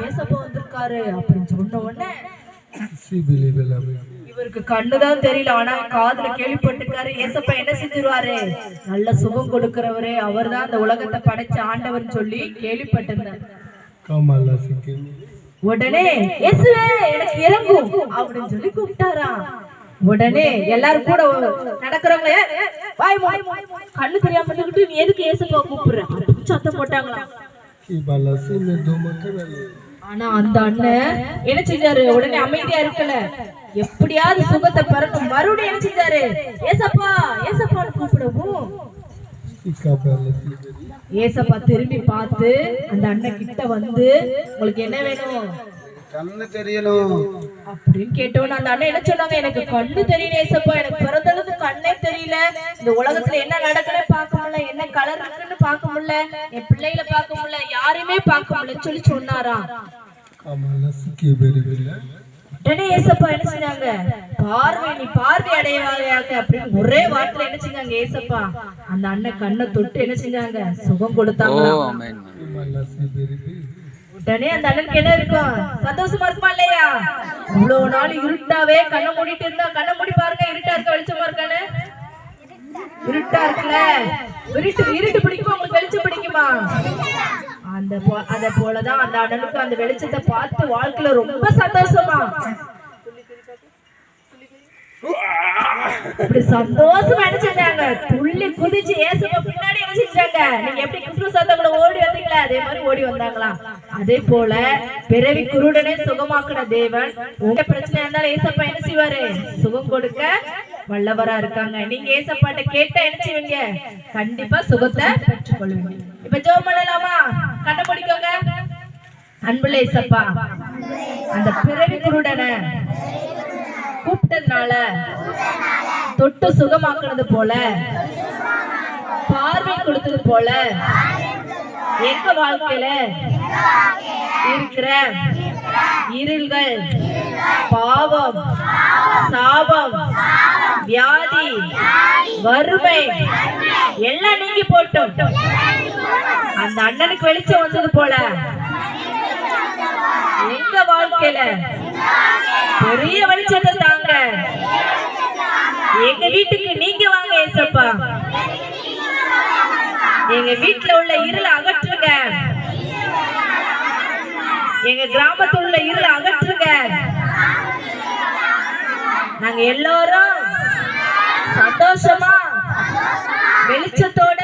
ஏசப்பா வந்திருக்காரு அப்படின்னு சொன்ன உடனே இவருக்கு கண்ணுதான் தெரியல, ஆனா காதுல கேள்விப்பட்டிருக்காரு ஏசப்பா என்ன செஞ்சிருவாரு, நல்ல சுகம் கொடுக்கிறவரே, அவர் தான் அந்த உலகத்தை படைச்ச ஆண்டவர் சொல்லி கேள்விப்பட்டிருந்தார். உடனே இயேசுவே எனக்கு இறங்கும் அப்படின்னு சொல்லி கூப்பிட்டாரா. உடனே எல்லாரும் கூட நடக்கிறவங்க கண்ணு தெரியாம நீ எதுக்கு ஏசப்பா கூப்பிடுற சத்தம் போட்டாங்களா. ஆனா அந்த அண்ணன் என்ன செஞ்சாரு, உடனே அமைதியா இருக்கல, எப்படியாவது சுகத்தை பெறணும், மறுபடியும் என்ன செஞ்சாரு, ஏசப்பா ஏசப்பான்னு கூப்பிடவும் ஏசப்பா திரும்பி பார்த்து அந்த அண்ணன் கிட்ட வந்து உங்களுக்கு என்ன வேணும், கண்ணு தெரியணும் அப்படின்னு கேட்டோன்னு அந்த அண்ணன் என்ன சொன்னாங்க, எனக்கு கண்ணு தெரியல ஏசப்பா, எனக்கு பிறந்தளவுக்கு கண்ணே தெரியல, இந்த உலகத்துல என்ன நடக்குன்னு பார்க்க முடியல, என்ன கலர் இருக்குன்னு பார்க்க முடியல, என் பிள்ளைகளை பார்க்க முடியல, யாரையுமே பார்க்க முடியல சொல்லி சொன்னாரா. உடனே ஏசப்பா என்ன செஞ்சாங்க, பார்வை நீ பார்வை அடைவாயாக அப்படின்னு ஒரே வார்த்தையில என்ன செஞ்சாங்க ஏசப்பா அந்த அண்ணன் கண்ணை தொட்டு என்ன செஞ்சாங்க சுகம் கொடுத்தாங்க. உடனே அந்த அண்ணனுக்கு என்ன இருக்கும், சந்தோஷமா இருக்குமா இல்லையா. இவ்வளவு நாள் இருட்டாவே கண்ணை மூடிட்டு இருந்தா, கண்ணை மூடி பாருங்க இருட்டா இருக்க வெளிச்சமா இருக்கானு, இருட்டா இருக்குல்ல, இருட்டு பிடிக்குமா உங்களுக்கு வெளிச்சம் பிடிக்குமா, அத போலதான் அந்த அண்ணனுக்கு அந்த வெளிச்சத்தை பார்த்து வாழ்க்கையில ரொம்ப சந்தோஷமா இப்படி சந்தோஷமா என்ன செஞ்சாங்க, துள்ளி குதிச்சு ஏசப்பா பின்னாடி என்ன செஞ்சாங்க, நீங்க எப்படி கிறிஸ்துவ சத்தங்களை ஓடி வந்தீங்களா அதே மாதிரி ஓடி வந்தாங்களா. அதே போல பிறவி குருடனே சுகமாக்குன தேவன் உங்க பிரச்சனை இருந்தாலும் ஏசப்பா என்ன செய்வாரு, சுகம் கொடுக்க வல்லவரா இருக்காங்க. நீங்க ஏசப்பாட்ட கேட்டா என்ன செய்வீங்க, கண்டிப்பா சுகத்தை பெற்றுக்கொள்வீங்க. இப்ப ஜெபம் பண்ணலாமா, கண்ண முடிக்கோங்க. அன்புள்ள ஏசப்பா, அந்த பிறவி குருடனை கூப்பிட்டதுனால தொட்டு சுகமாக்குனது போல, பார்வை கொடுத்தது போல எங்க வாழ்க்கையில இருக்கிற இருள்கள், பாவம், சாபம், வியாதி, வறுமை எல்லாம் நீங்கி போட்டோம். அந்த அண்ணனுக்கு வெளிச்சம் வந்தது போல எங்க வாழ்க்கையில பெரிய வெளிச்சத்தை தாங்க. எங்க வீட்டுக்கு நீங்க வாங்க ஏசப்பா, எங்க வீட்டுல உள்ள இருளை அகற்றுங்க, எங்க கிராமத்தில் உள்ள இருளை அகற்றுங்க. நாங்க எல்லாரும் சந்தோஷமா வெளிச்சத்தோட